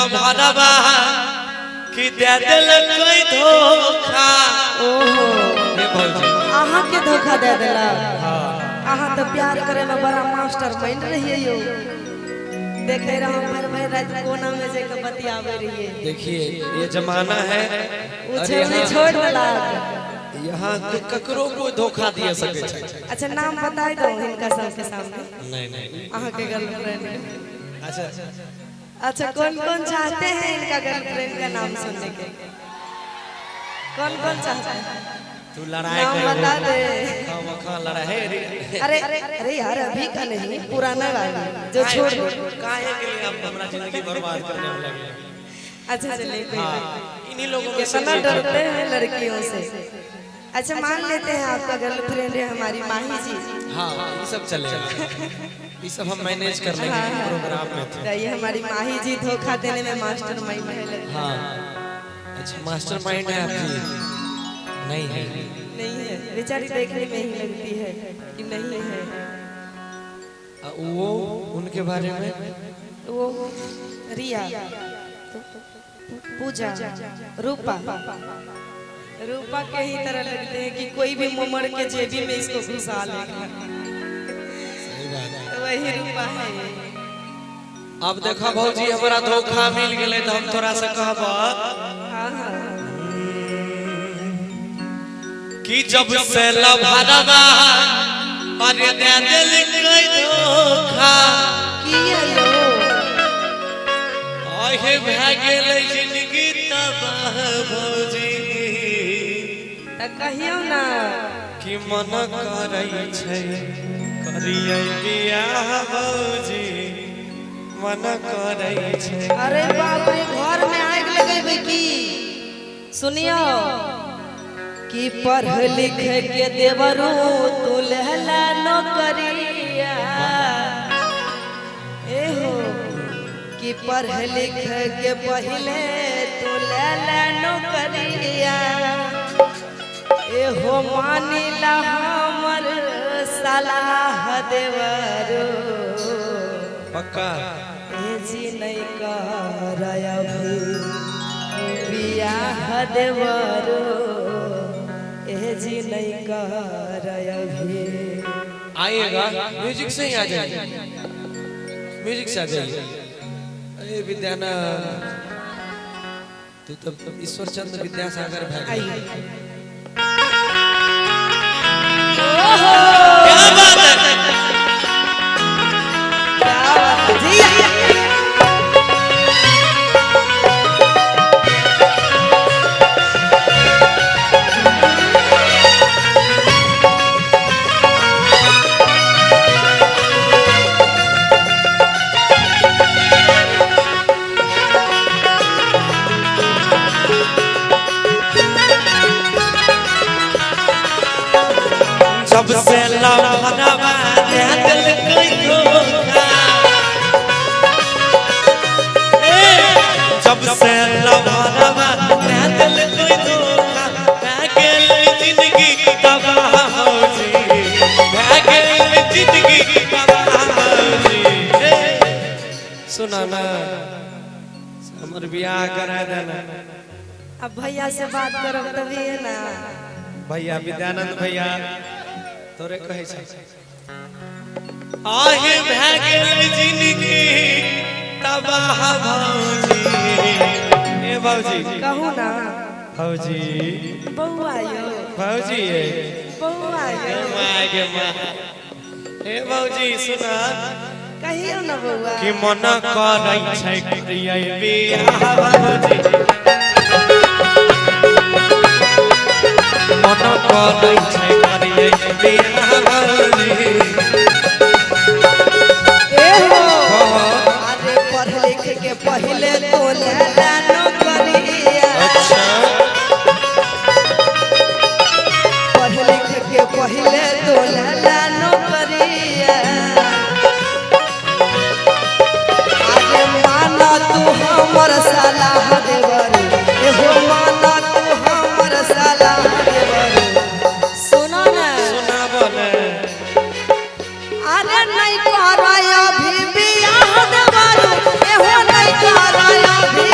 लभरवा कि दे दिल कोई धोखा। ओहो हे भौजी आहा के धोखा दे देला। हां आहा तो प्यार करे में बड़ा मास्टर बन रहिए यो। देखे रहो भर भर रात कोना में जे के बतियावे रहिए। देखिए ये जमाना है उछे छोड़ देला। यहाँ ककरो को धोखा दिए सके छै। अच्छा नाम बता दो इनका सबके सामने। नहीं नहीं आहा के गर्लफ्रेंड। अच्छा अच्छा कौन कौन चाहते हैं इनका गर्लफ्रेंड का नाम सुनने के? कौन कौन चाहते हैं? तू लड़ाई नाम बता दे। खां लड़ाई अरे अरे यार अभी का नहीं पुराना वाला जो छोड़ काहे के लिए आप हमरा जिंदगी बर्बाद करने में लगे। अच्छा चलिए कोई इन्हीं लोगों में से कितना डरते हैं लड़कियों से। अच्छा मान लेते हैं आपका गर्लफ्रेंड है हमारी माही जी। हाँ ये सब चलेगा ये सब हम मैनेज कर लेंगे प्रोग्राम में थे। ये हमारी माही जी धोखा देने में मास्टर माइंड है। हाँ अच्छा मास्टर माइंड है आपकी? नहीं है नहीं है बेचारी देखने में ही लगती है कि नहीं है। वो उनके बारे में वो रिया पूजा रूपा रूपा के ही तरह लगते हैं कि कोई भी मोमड़ के जेबी में इसको घुसा लेगा। तो वही रूपा है। अब देखा भौजी हमारा धोखा मिल गए तो हम थोड़ा सा कहबा कि जब से लभरवा अरे दे दिल कोई धोखा किया लो आहे भए गेल जिंदगी तबाह भौजी। त कहियो ना कि मन करै छै करियै बियाह भौजी मन करै छै। अरे बाप रे घर में आग लगेबे की? सुनियो कि पढ़ लिख के देवरू तू लहला नौकरिया। ए हो कि पढ़ लिख के पहले तू लहला नौकरिया। ए हो मानिला हमर सलाह देवरू पक्का ए जी नहीं करया बियाह देवरू ए जी नहीं करया भी। आइएगा म्यूजिक से ही आ जाइए म्यूजिक से आ जाइए। अरे विद्यानंद तू तो ईश्वर चंद्र विद्यासागर भाई क्या बात है जब से लभरवा दे दिल कोई धोखा। जब से लभरवा दे दिल कोई धोखा भए गेल जिंदगी तबाह भौजी भए गेल जिंदगी तबाह भौजी। सुना ना हमर बियाह करा देना। अब भैया से बात करब तभी है ना। भैया विद्यानंद भैया तोरे कहे छै आहे भए गेल जिंदगी तबाह भौजी। ए भौजी कहू ना भौजी बउआ यो भौजी ये बउआ यो माय गे माय। ए भौजी सुना कहियो ना बउआ कि मन करै छै करियै बियाह भौजी मन करै छै करियै बियाह भौजी। ए हो अरे पढ़ लिख के पहले तो लहला नौकरिया। अच्छा पढ़ लिख के पहले तो लहला नौकरिया। अरे माना तू हमर सलाह देवर ए हो माना तू हमर सलाह देवर। सुनो ना सुना बोले अरे नहीं करया भी बियाह देवर ए हो नहीं करया भी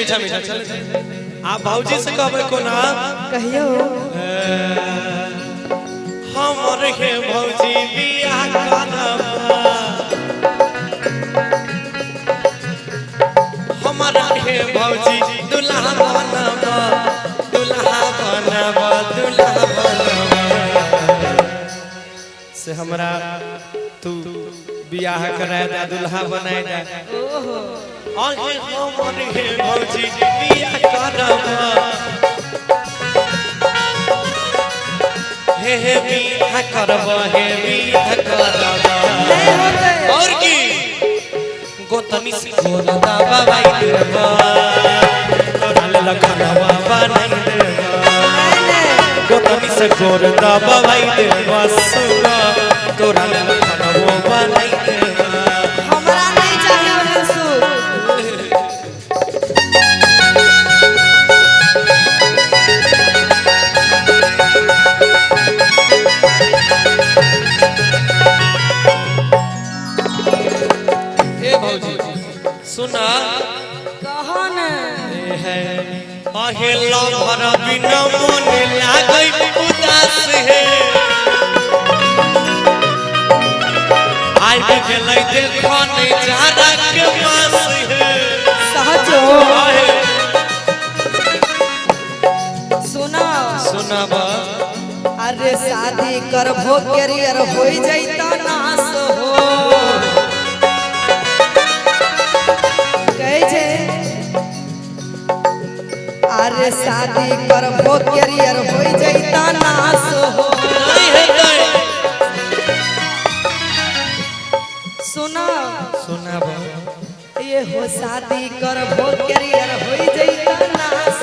मीठा मीठा चल आप भौजी से कहबे को ना कहियो हमर हे भौजी बियाह करबा हमारा हे भौजी दुल्हा बनबा दुल्हा बनबा दुल्हा बनबा से हमरा तू बियाह कराए दा दुल्हा बनाए दा ओहो आगे हमर हे भौजी बियाह करबा हे बियाह करबा हे बियाह करबा नहीं होते और की गोतनी से गोरा दावा भाई देबा तोरा लखनवा बनाई देबा गोतनी से गोरा दावा भाई देबा सुना तोरा लखनवा बनाई देबा हमरा नहीं चाहिए हंसू ए भौजी सुना कहो न है आहे लभर बिना मन लागै उदास है आई गेलै देखो नहीं जारा के मास है सहजो आहे सुना सुनाबा अरे शादी करबो कैरियर होई जैता नास हो कहे जे अरे शादी करबो कैरियर होई जैता नास हो नहीं है नहीं सुना सुनाबा ये हो शादी करबो कैरियर होई जैता नास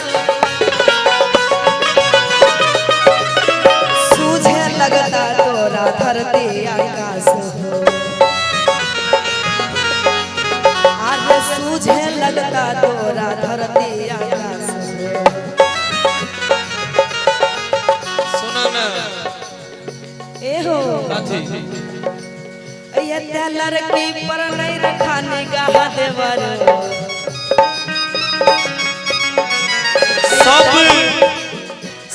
सूझे लगता तोरा धरती आकाश हो आज सूझे लगता तोरा धरती आकाश हो सुना ना ए हो साथी ये ते लड़की पर नहीं रखा निगाह देवर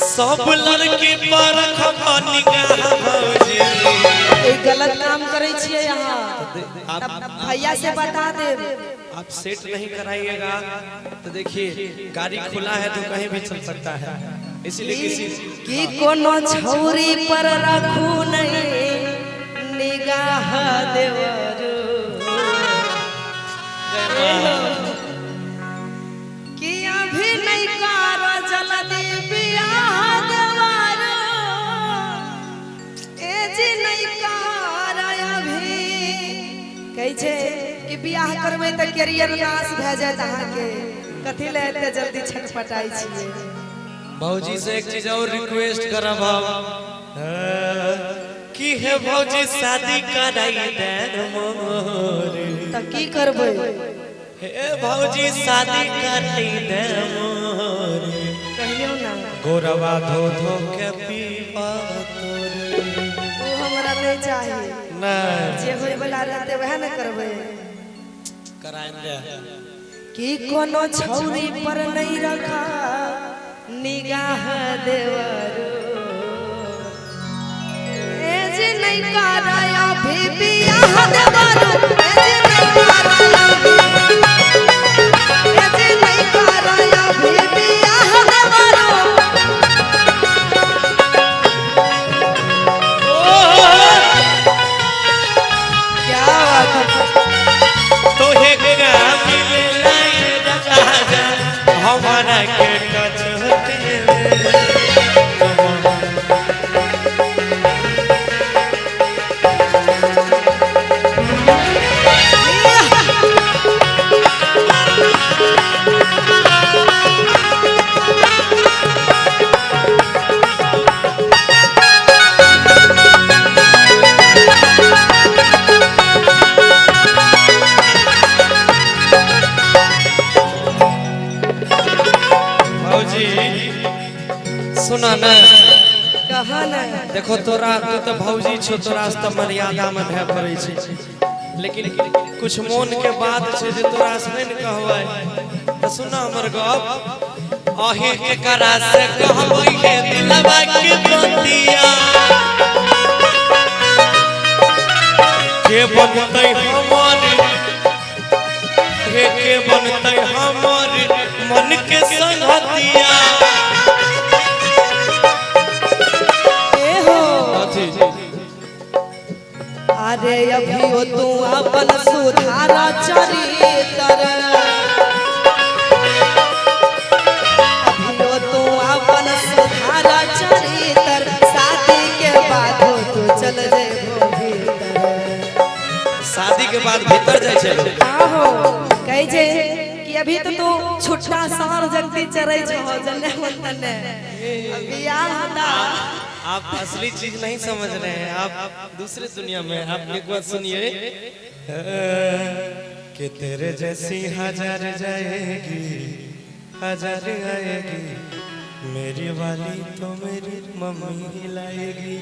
सब लड़की पर रखबा निगाह भौजी ये गलत काम करे छिए यहाँ आप भैया से बता दे आप सेट नहीं कराइएगा तो देखिए गाड़ी खुला है तो कहीं भी चल सकता है इसीलिए किसी कि कोनो छौरी पर रखू नहीं निगाह देवर कि अभी नहीं कर जल्दी बियाह देवर ए जी नहीं कर अभी कहे छे कि बियाह करबे त कैरियर नाश भ जात अहाँ के कथि ले एते जल्दी छटपटाई छिए भौजी से एक चीज और रिक्वेस्ट करब कि हे भौजी शादी कराई दे मोर त की करबे हे भौजी शादी कराई दे मोर कहियो ना गोरवा धो धो के पीबा तोर वो हमरा नहीं चाहिए नहीं जे होय वाला रहते वह न करबे कराई दे कि कोनो छौरी पर नहीं रखा निगाह देवर ए जे नहीं कराया भी बियाह देवर ए जे नहीं कराया ए जे नहीं कराया भी बियाह देवर क्या बात है तो हे मिले लाए राजा हमारा के कच होते सुना ना कहा ना देखो तोरा तू तो भौजी छो तोरा से तो मर्यादा में भय पड़े छै लेकिन कुछ मन के बात छै जे तोरा से नहीं कहबै तो सुना हमर गप अहे के करा से कहबै हे दिलवा के बतिया के बनतै हमर के बनतै हमर मन के संगतिया ए हो अरे अभी तू अपन सुधारा चरित्र अभी तू अपन सुधारा चरित्र शादी के बाद तू चल जेबो भीतर शादी के बाद भीतर जाय छै आहो कहे जे कि अभी तो तू छुट्टा सार जगती चरै छो जने मतने बियाह हटा आप असली चीज नहीं समझ रहे हैं आप दूसरे दुनिया में आप एक बात सुनिए कि तेरे जैसी हजार जाएगी हजार आएगी मेरी वाली तो मेरी मम्मी लाएगी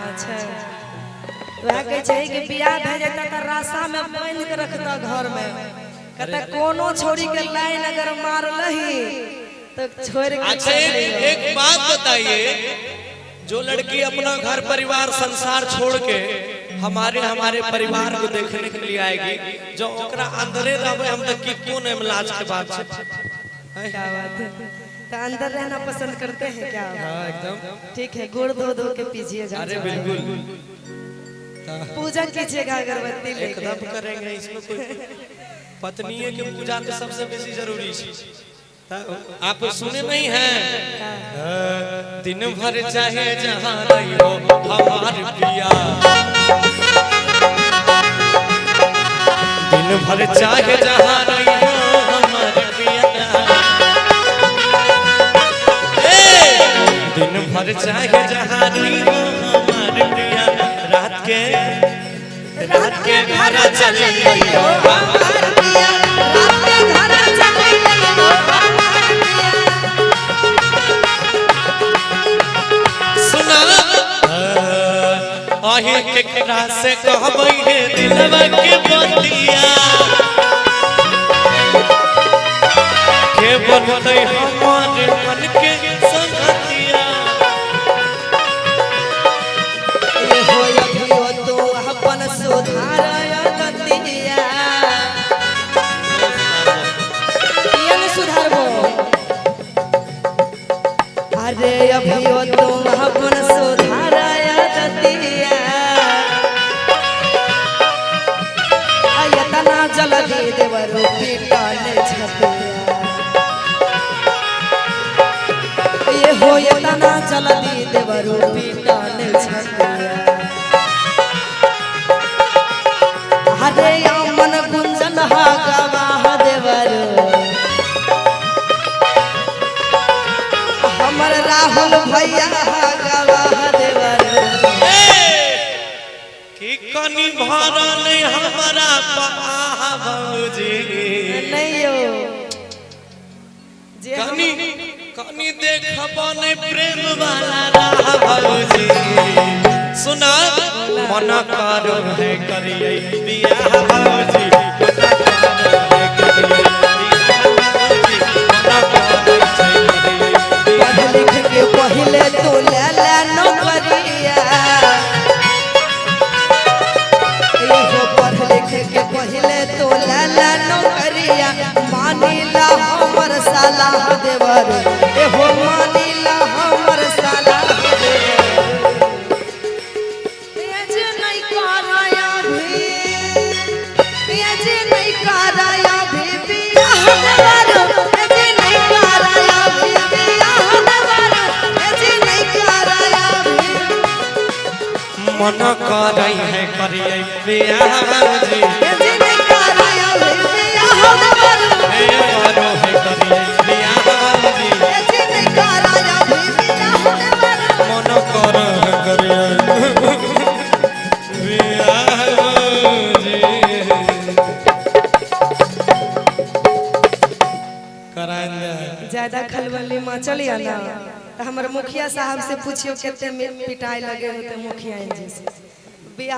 अच्छा वह कहे छै कि बियाह भे जाता त रास्ता में बांध के रखता घर में कहता कोनो छोरी के लाइन अगर मार लही तो छोड़ के अच्छा एक बात बताइए जो लड़की अपना घर परिवार संसार छोड़ के हमारे परिवार को देखने के लिए आएगी जो ओकरा अंदरे रहबे हम तक की कोन में लाज के बात है क्या बात है तो अंदर रहना पसंद करते हैं क्या हां एकदम ठीक है गुड़ धो के पीजिए जा अरे बिल्कुल पूजा कीजिएगा अगरबत्ती लेके एकदम करेंगे इसमें कोई पत्नी की पूजा तो सबसे बेसी जरूरी है आप सुने नहीं हैं दिन भर चाहे जहां रही हो हमार पिया दिन भर चाहे जहां रही हो हमार पिया दिन भर चाहे जहां रही हो हमार पिया रात के घर चले गई हो हमार पिया रात के घर चले गई हो हमार पिया सुना आहे केकरा से कहबै हे दिलवा के बतिया के बनतै हमर मन के संगतिया ये हो अभियो तो अपन सुधारय गतिया किया न सुधारबो अरे अभियो तो अपन सुधारय गतिया आयतना जल्दी देवरो पीटाने छतिया ये हो यतना जल्दी देवरो पीटाने छतिया हरे मन गुंजन हा गवाह देवरो हमर राहुल भैया हा गवाह देवरो कि कनी भरा नहीं हमारा बाबूजी नहीं हो जे कनी कनी देखबो नहीं प्रेम वाला राह बाबूजी सुना मन करो है करिए बियाह बाबूजी पढ़ लिख के पहले तो ले ले नौकरिया एहो पढ़ लिख के पहले तो ले ले नौकरिया मानिला हमर सलाह देवर एहो मानिला हमर सलाह देवर ये जे नहीं कराया भी ये जे नहीं कराया भी बियाह देवर ये जे नहीं कराया भी बियाह देवर ये जे नहीं कराया भी मन करई है करिए बियाह बाबूजी ये जे नहीं कराया भी बियाह देवर हे करो है करिए बियाह बाबूजी ये जे नहीं कराया भी बियाह देवर मन करो है करिए बियाह बाबूजी कराएंगे ज्यादा खलबली में चलिए ना तो हमारे मुखिया साहब से पूछियो कितने पिटाई लगे होते मुखिया जी से बियाह